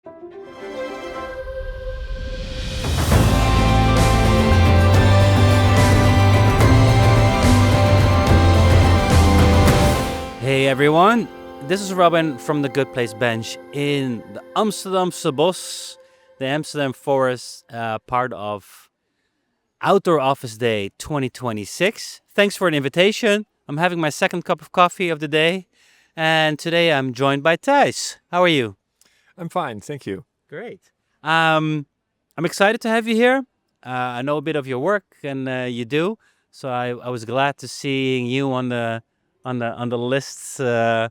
Hey everyone, this is Robin from the Good Place Bench in the Amsterdamse Bos, the Amsterdam Forest, part of Outdoor Office Day 2026. Thanks for the invitation. I'm having my second cup of coffee of the day, and today I'm joined by Thijs. How are you? I'm fine, thank you. Great. I'm excited to have you here. I know a bit of your work, and you do, so I was glad to seeing you on the lists to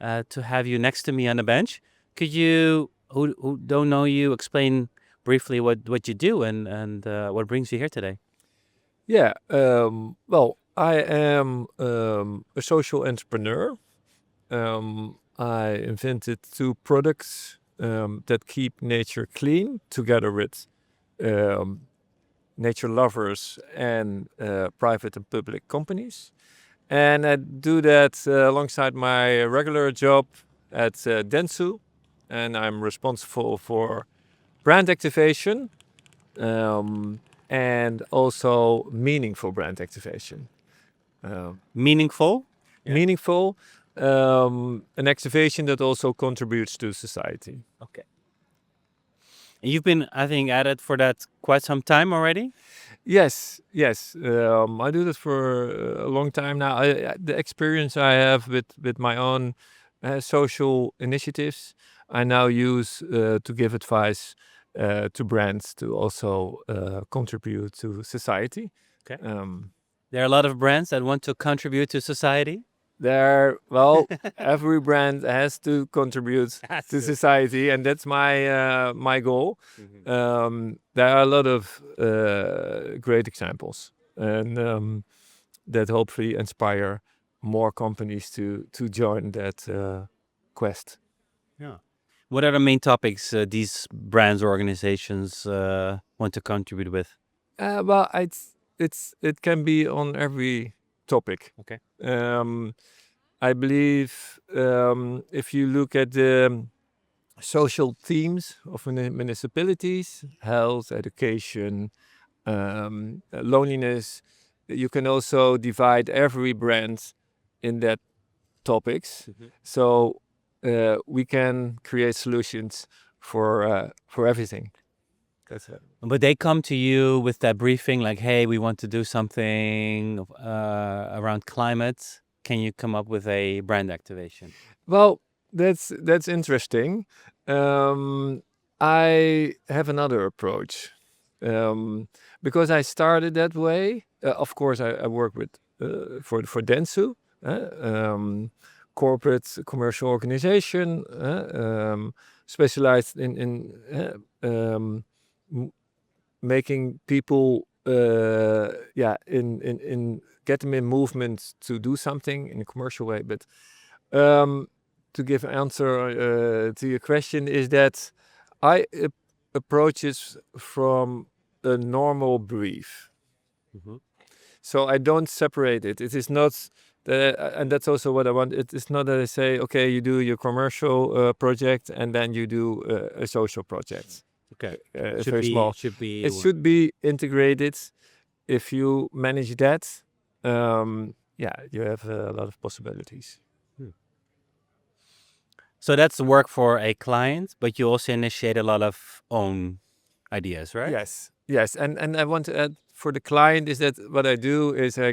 have you next to me on the bench. Could you, who don't know you, explain briefly what you do and what brings you here today? Yeah, well, I am a social entrepreneur. I invented two products that keep nature clean together with um, nature lovers and private and public companies. And I do that alongside my regular job at Dentsu, and I'm responsible for brand activation and also meaningful brand activation. Meaningful? Yeah. Meaningful, an activation that also contributes to society. Okay. And you've been, I think, at it for that quite some time already? Yes. I do this for a long time now. The experience I have with my own social initiatives, I now use to give advice to brands to also contribute to society. Okay. There are a lot of brands that want to contribute to society. Every brand has to contribute Has to to. society, and that's my goal. Mhm. There are a lot of great examples, and that hopefully inspire more companies to join that quest. Yeah. What are the main topics these brands or organizations want to contribute with? It can be on every topic. Okay. I believe if you look at the social themes of municipalities, health, education, loneliness, you can also divide every brand in that topics. Mhm. So we can create solutions for everything. That's it. But they come to you with that briefing, like, "Hey, we want to do something around climate. Can you come up with a brand activation?" Well, that's interesting. I have another approach because I started that way. Of course, I work with for Dentsu, corporate commercial organization, specialized in making people in get them in movement to do something in a commercial way. But to give an answer to your question is that I approach it from a normal brief. Mm-hmm. So I don't separate it. It is not, and that's also what I want. It is not that I say, okay, you do your commercial project and then you do a social project. Okay. Very small. It Should should be integrated. If you manage that, you have a lot of possibilities. So that's work for a client, but you also initiate a lot of own ideas, right? Yes, and I want to add for the client is that what I do is I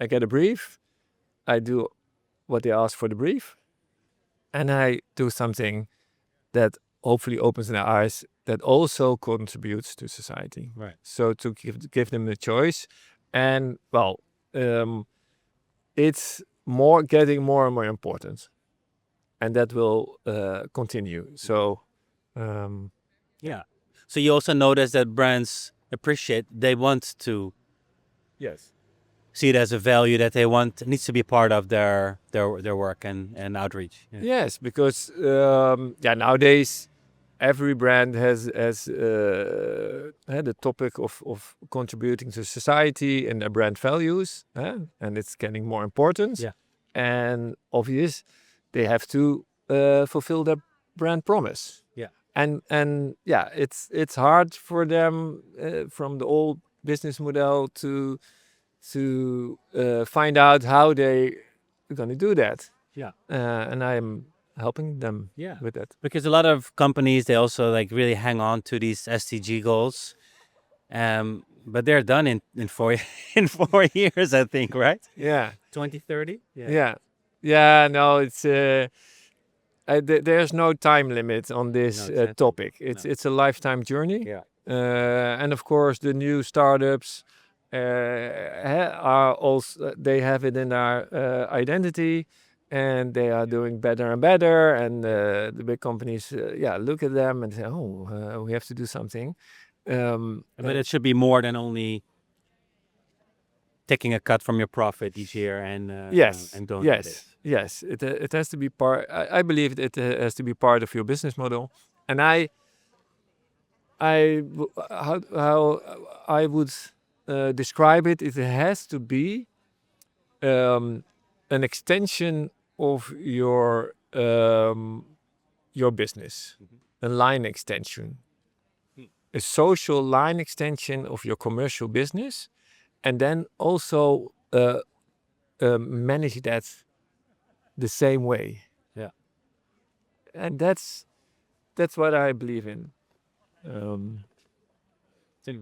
get a brief, I do what they ask for the brief, and I do something that hopefully opens their eyes that also contributes to society. Right. So to give them a choice, and it's getting more and more important, and that will continue. So. Yeah. So you also notice that brands appreciate, they want to Yes. see it as a value that they want, needs to be part of their work and outreach. Yeah. Yes, because nowadays every brand has the topic of contributing to society and their brand values, and it's getting more important. Yeah. And obvious, they have to fulfill brand promise. Yeah. And yeah, it's hard for them from the old business model to find out how they are going to do that. Yeah. And I'm helping them Yeah. with that. Because a lot of companies, they also like really hang on to these SDG goals. But they're done in 4 years, I think, right? Yeah. 2030. Yeah. No, it's there's no time limit on this No, topic. It's a lifetime journey. Yeah. And of course, the new startups are also they have it in our identity, and they are doing better and better. And the big companies, look at them and say, "Oh, we have to do something." But it should be more than only taking a cut from your profit each year and Yes, and donate it. yes. It has to be part. I believe it has to be part of your business model, and how I would describe it. It has to be an extension of your business, a line extension, a social line extension of your commercial business, and then also manage that the same way. Yeah. And that's what I believe in.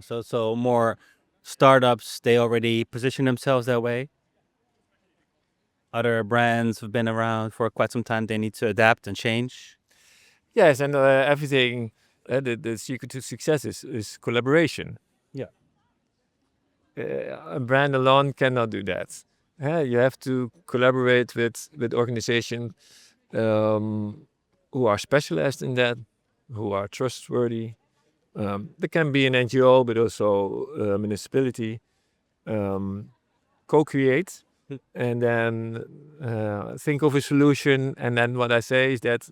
So more startups, they already position themselves that way. Other brands have been around for quite some time. They need to adapt and change. Yes, and everything. The secret to success is collaboration. Yeah. A brand alone cannot do that. You have to collaborate with organizations who are specialized in that, who are trustworthy. There can be an NGO, but also a municipality. Co-create and then think of a solution. And then what I say is that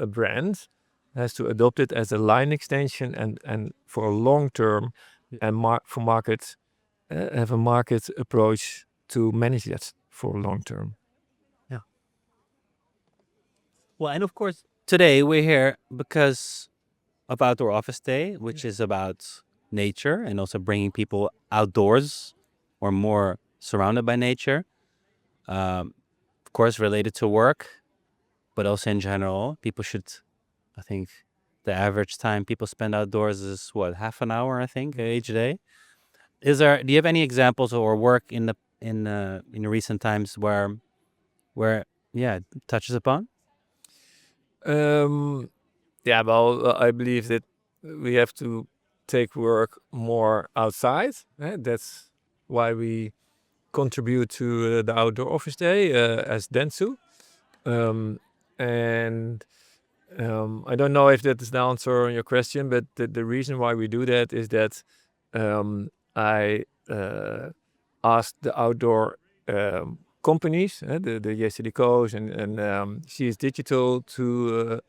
a brand has to adopt it as a line extension and for a long term and for market have a market approach to manage that for long term. Yeah. Well, and of course, today we're here because of Outdoor Office Day, which is about nature and also bringing people outdoors or more surrounded by nature. Of course, related to work, but also in general, people should, I think, the average time people spend outdoors is what, half an hour, I think, each day. Do you have any examples or work in recent times where it touches upon? Well, I believe that we have to take work more outside. That's why we contribute to the Outdoor Office Day as Dentsu. And I don't know if that is the answer on your question, but the reason why we do that is that I asked the outdoor companies, the JCDCO's and CS Digital to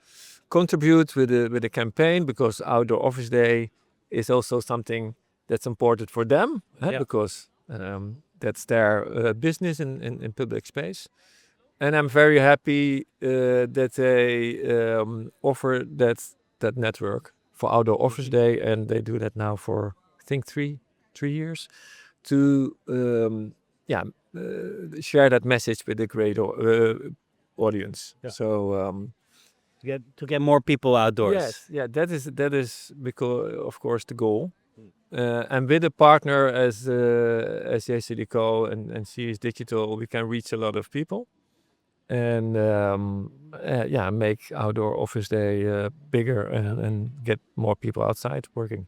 contribute with the campaign, because Outdoor Office Day is also something that's important for them, because that's their business in public space. And I'm very happy that they offer that network for Outdoor Office Day, and they do that now for I think three years to share that message with a great audience. Yeah. So To get more people outdoors. yes, that is because of course the goal. And with a partner as JCDCO and CS Digital, we can reach a lot of people. And make Outdoor Office Day bigger and get more people outside working.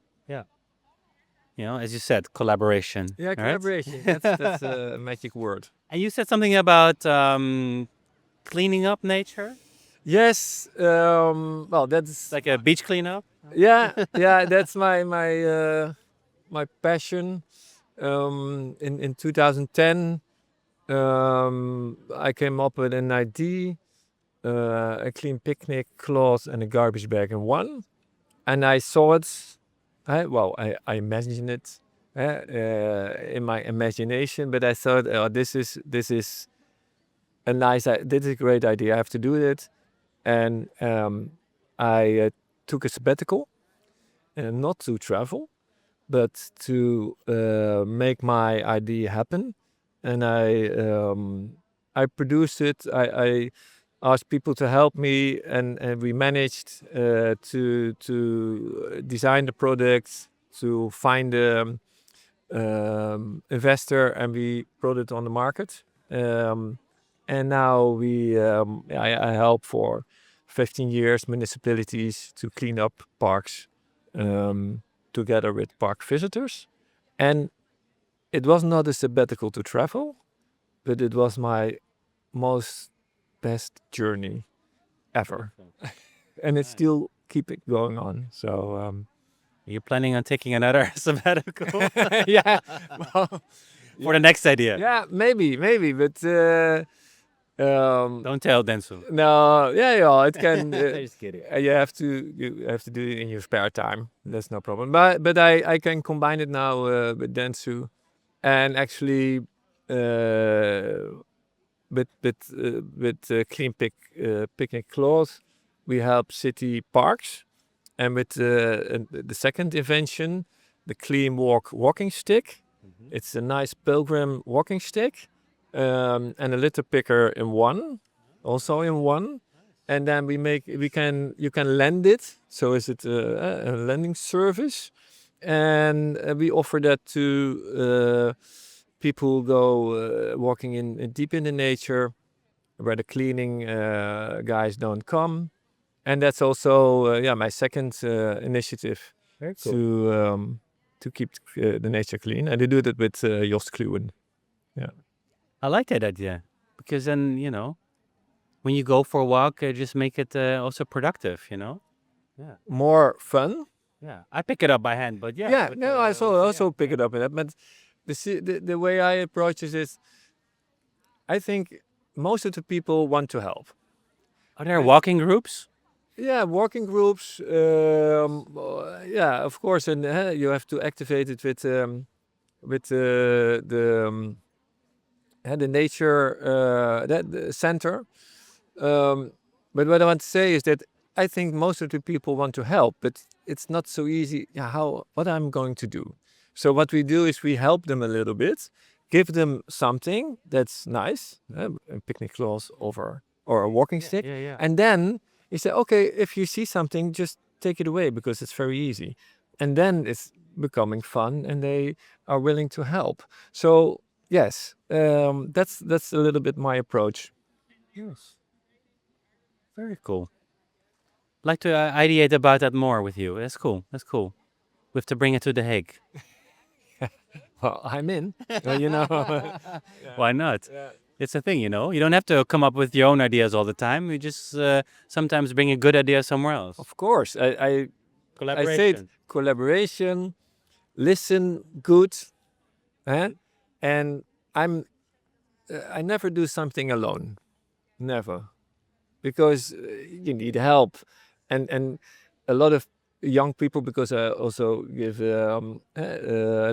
Yeah. As you said, collaboration. Yeah, right? collaboration. That's a magic word. And you said something about cleaning up nature, Yes. Well, that's like a beach cleanup. yeah. That's my passion. In 2010. I came up with an idea, a clean picnic cloth and a garbage bag in one. And I saw it, I imagined it in my imagination, but I thought, this is a great idea. I have to do it. And I took a sabbatical, not to travel, but to make my idea happen. And I produced it. I asked people to help me, and we managed to design the product, to find a investor, and we brought it on the market. And now I help for 15 years municipalities to clean up parks together with park visitors. And it was not a sabbatical to travel, but it was my most best journey ever. And it's still keep it going on. So You're planning on taking another sabbatical yeah, for the next idea. yeah, maybe, but Don't tell Dentsu. no, yeah, it can. Just kidding. You have to do it in your spare time. That's no problem. But I can combine it now with Dentsu, and actually with picnic cloth, we help city parks, and with the second invention, the clean walking stick. It's a nice pilgrim walking stick, and a litter picker in one, also in one. And then you can lend it. So is it a lending service, and we offer that to people who go walking in deep in the nature, where the cleaning guys don't come. And that's also my second initiative to keep the nature clean. And I do that with Jos Kluwen. Yeah. I like that idea because then, when you go for a walk, just make it also productive, Yeah. More fun. Yeah. I pick it up by hand, but yeah. Yeah, but, no, I also pick it up in that. But the way I approach it is, I think most of the people want to help. Are there walking groups? Yeah, working groups. Yeah, of course, and you have to activate it with the nature the center. But what I want to say is that I think most of the people want to help, but it's not so easy. Yeah, what I'm going to do. So what we do is we help them a little bit, give them something that's nice, a picnic cloth or a walking stick, Yeah. and then you say, okay, if you see something, just take it away because it's very easy. And then it's becoming fun and they are willing to help. So yes, that's a little bit my approach. Yes. Very cool. I'd like to ideate about that more with you. That's cool. We have to bring it to The Hague. Well, I'm in, you know. Why not? Yeah. It's a thing, You don't have to come up with your own ideas all the time. You just sometimes bring a good idea somewhere else. Of course, I Collaboration. say it, collaboration, listen good, and I never do something alone, never, because you need help, and a lot of young people, because I also give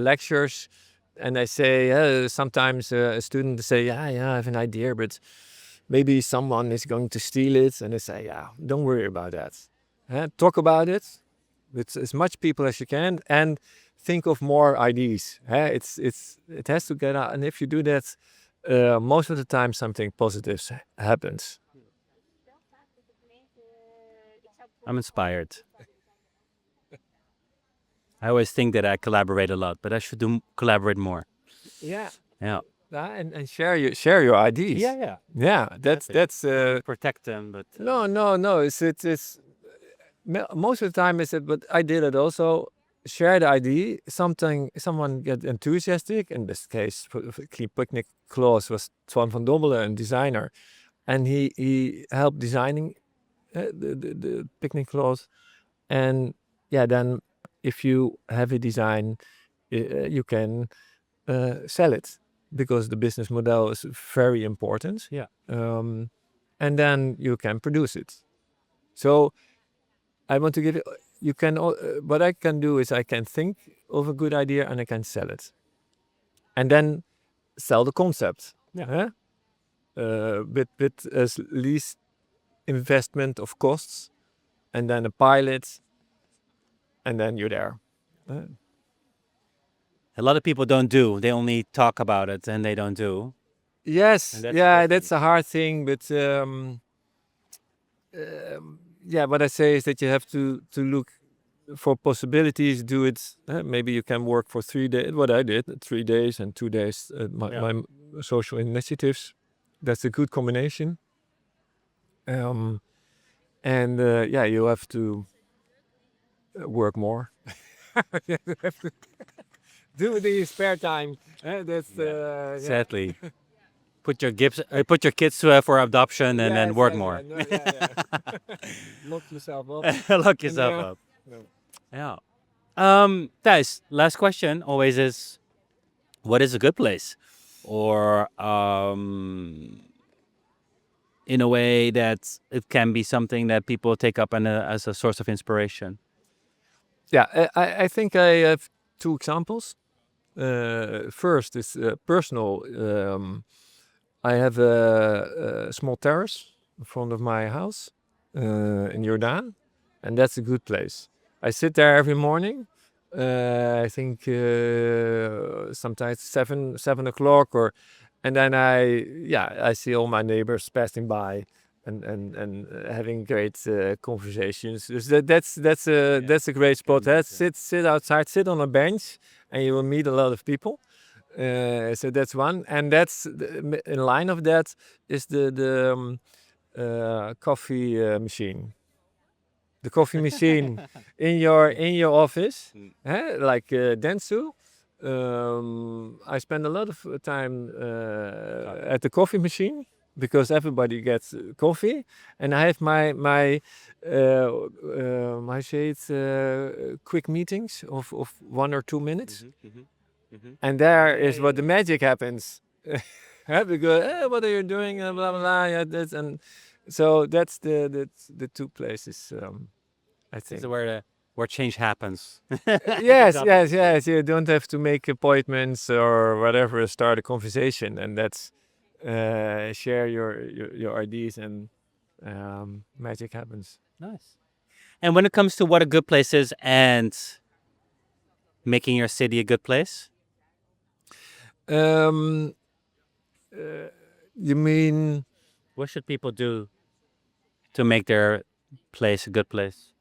lectures, and I say sometimes a student say, yeah, I have an idea, but maybe someone is going to steal it, and I say, yeah, don't worry about that. Talk about it with as much people as you can, and think of more ideas. It has to get out, and if you do that, most of the time something positive happens. I'm inspired. I always think that I collaborate a lot, but I should collaborate more. Yeah. Yeah. And share your ideas. Yeah. That's Protect them, but no. It's most of the time is it, but I did it also. Share the idea. Someone get enthusiastic. In this case, Clean Picnic Cloth was Twan van Dommelen, a designer, and he helped designing the picnic cloth. And yeah, then if you have a design, you can sell it, because the business model is very important. Yeah. And then you can produce it. So I want to give it. You can. What I can do is I can think of a good idea and I can sell it, and then sell the concept. Yeah. With as least investment of costs, and then a pilot, and then you're there. A lot of people don't do. They only talk about it and they don't do. Yes, And that's yeah, tricky. that's a hard thing, but yeah, what I say is that you have to look for possibilities. Do it. Maybe you can work for 3 days. What I did, 3 days and 2 days. My social initiatives. That's a good combination. And yeah, you have to work more. You have to do it in your spare time. That's yeah. Sadly. Put your kids for adoption and then work more. Lock yourself up. Lock yourself up. Yeah. Thijs, last question always is, what is a good place? Or in a way that it can be something that people take up as a source of inspiration. Yeah, I think I have 2 examples. First is personal. I have a small terrace in front of my house in Jordan, and that's a good place. I sit there every morning. I think sometimes 7 o'clock, and then I see all my neighbors passing by and having great conversations. So that's a great spot. Sit outside, sit on a bench, and you will meet a lot of people. So that's one, and that's in line of that is the coffee machine. The coffee machine in your office, like Dentsu. I spend a lot of time at the coffee machine because everybody gets coffee, and I have my I say it's quick meetings of 1 or 2 minutes. And there is what the magic happens. Because what are you doing? Blah blah blah. Yeah, and so that's the 2 places. I think. This is where change happens. Yes. You don't have to make appointments or whatever. Start a conversation, and that's share your ideas, and magic happens. Nice. And when it comes to what a good place is and making your city a good place, you mean what should people do to make their place a good place?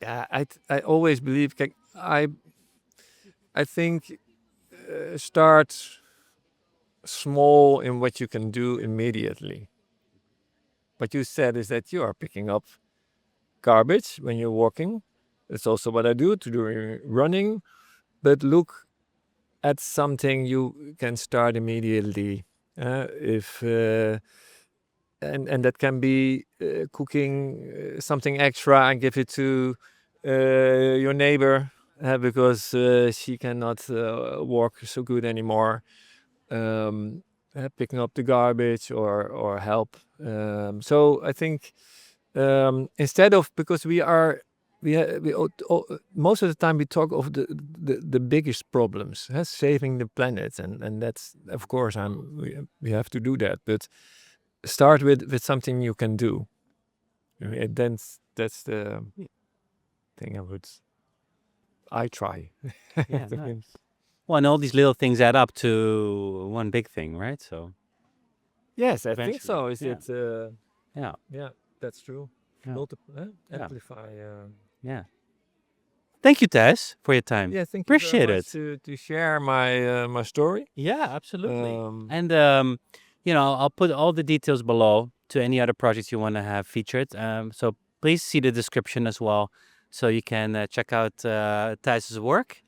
Yeah, I always believe. I think start small in what you can do immediately. What you said is that you are picking up garbage when you're walking. That's also what I do during running. But look at something you can start immediately. And that can be cooking something extra and give it to your neighbor because she cannot walk so good anymore. Picking up the garbage or help. So I think instead of, because most of the time we talk of the biggest problems, saving the planet, and that's, of course, we have to do that, but start with something you can do. And then that's the thing I try. Yeah, nice. Well, and all these little things add up to one big thing, right? So yes, I think so. Is yeah. it? Yeah, That's true. Yeah. Amplify. Yeah. Thank you, Thijs, for your time. Yeah, thank you. Appreciate very it. much to share my story. Yeah, absolutely. Um, And I'll put all the details below to any other projects you want to have featured. So please see the description as well, so you can check out Thijs's work.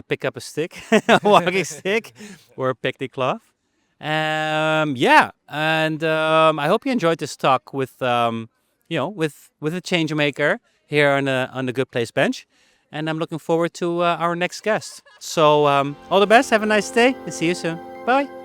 Pick up a stick, a walking stick, or a picnic cloth. Yeah, and I hope you enjoyed this talk with with a change maker here on the Good Place bench. And I'm looking forward to our next guest. So all the best. Have a nice day, and see you soon. Bye.